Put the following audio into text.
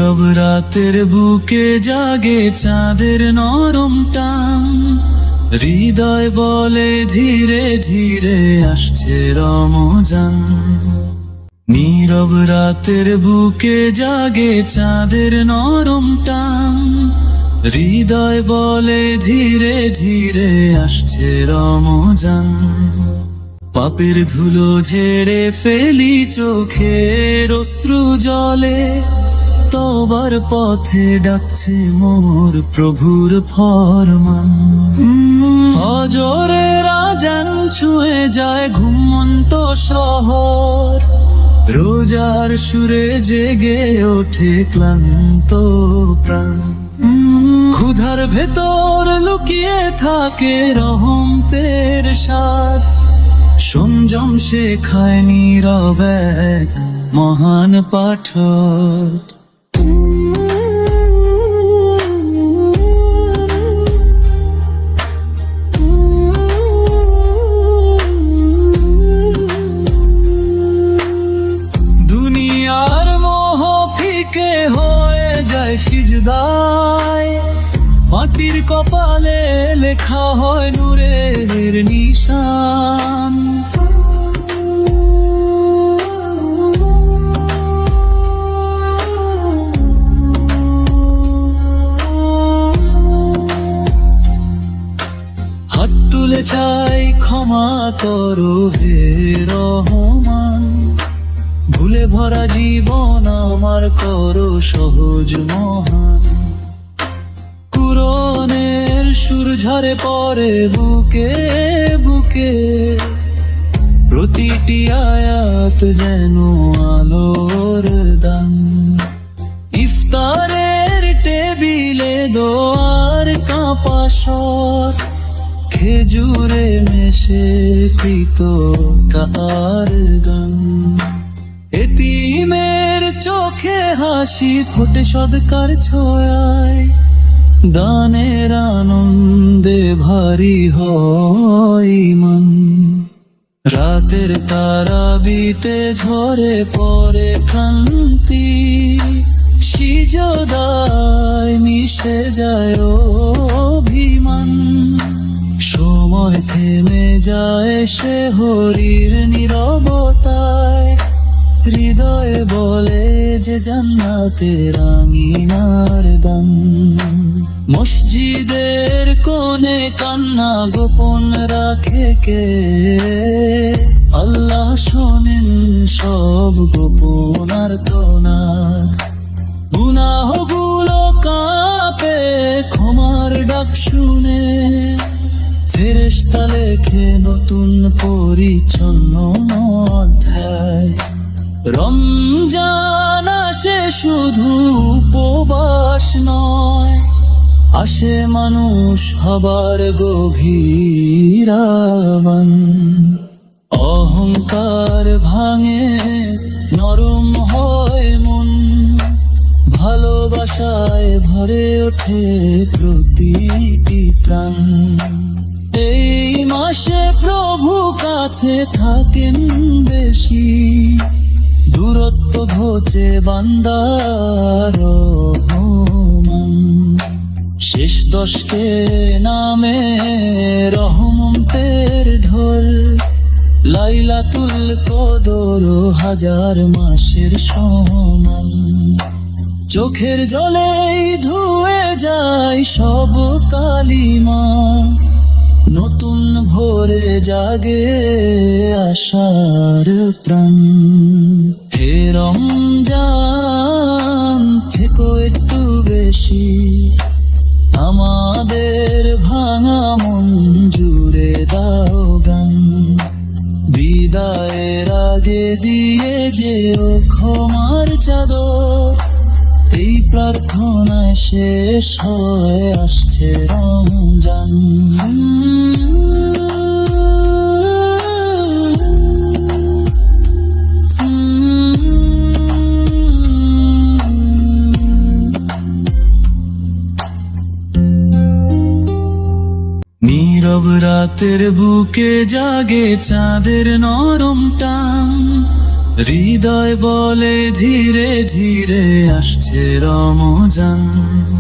নীরব রাতের বুকে জাগে চাঁদের নরম টান, হৃদয় বলে ধীরে ধীরে আসছে রমজান। নীরব রাতের বুকে জাগে চাঁদের নরম টান, হৃদয় বলে ধীরে ধীরে আসছে রমজান। পাপের ধুলো ঝেড়ে ফেলি চোখের অশ্রু জলে, তবার পথে ডাকছে মোর প্রভুর ফরমান। ফজরের আজান ছুঁয়ে যায় ঘুমন্ত শহর, রোজার সুরে জেগে ওঠে ক্লান্ত প্রাণ। ক্ষুধার ভেতর লুকিয়ে থাকে রহমতের স্বাদ, সংযম শেখায় নীরব এক মহান পাঠক। দুনিয়ার মোহ ফিকে হয়ে যায় সিজদায়, মাটির কপালে লেখা হয় নূরের নিশান। হাত তুলে চাই ক্ষমা করো হে রহমান, ভুলে ভরা জীবন আমার করো সহজ মহান। কুরআনের সুর ঝরে পড়ে বুকে বুকে, প্রতিটি আয়াত যেন আলোর দান। ইফতারের টেবিলে দোয়ার কাঁপা স্বর, খেজুরে মেশে কৃতজ্ঞতার গান। এতিমের চোখে হাসি ফোটে সদকার ছোঁয়ায়, দানের আনন্দে ভারী হয় মন। রাতের তারাবিতে ঝরে পড়ে ক্লান্তি, সিজদায় মিশে যায় অভিমান। সময় থেমে যায় সে হরির নীরবতায়, হৃদয়ে বলে যে জান্নাতের আঙিনার দান। মসজিদের কোণে কান্না গোপন রাখে কে, আল্লাহ শোনেন সব গোপন আর্তনাদ। গুনাহগুলো কাঁপে ক্ষমার ডাক শুনে, ফেরেশতা লেখে নতুন পরিচ্ছন্ন অধ্যায়। রমজান আসে শুধু উপবাস নয়, আসে মানুষ হবার গভীর আহ্বান। অহংকার ভাঙে নরম হয় মন, ভালোবাসায় ভরে ওঠে প্রতিটি প্রাণ। এই মাসে প্রভু কাছে থাকেন বেশি, দূরত্ব ঘোচে বান্দার রহমান। শেষ দশকে নামে রহমতের ঢোল, লাইলাতুল কদর হাজার মাসের সমান। চোখের জলেই ধুয়ে যায় সব কালিমা, নতুন ভোরে জাগে আশার প্রাণ। হে রমজান থেকো একটু বেশি, আমাদের ভাঙা মন জুড়ে দাও গান। বিদায়ের আগে দিয়ে যেও ক্ষমার চাদর, এই প্রার্থনায় শেষ হয়ে আসছে রমজান। নীরব রাতের বুকে জাগে চাঁদের নরম টান, হৃদয় বলে ধীরে ধীরে আসছে রমজান।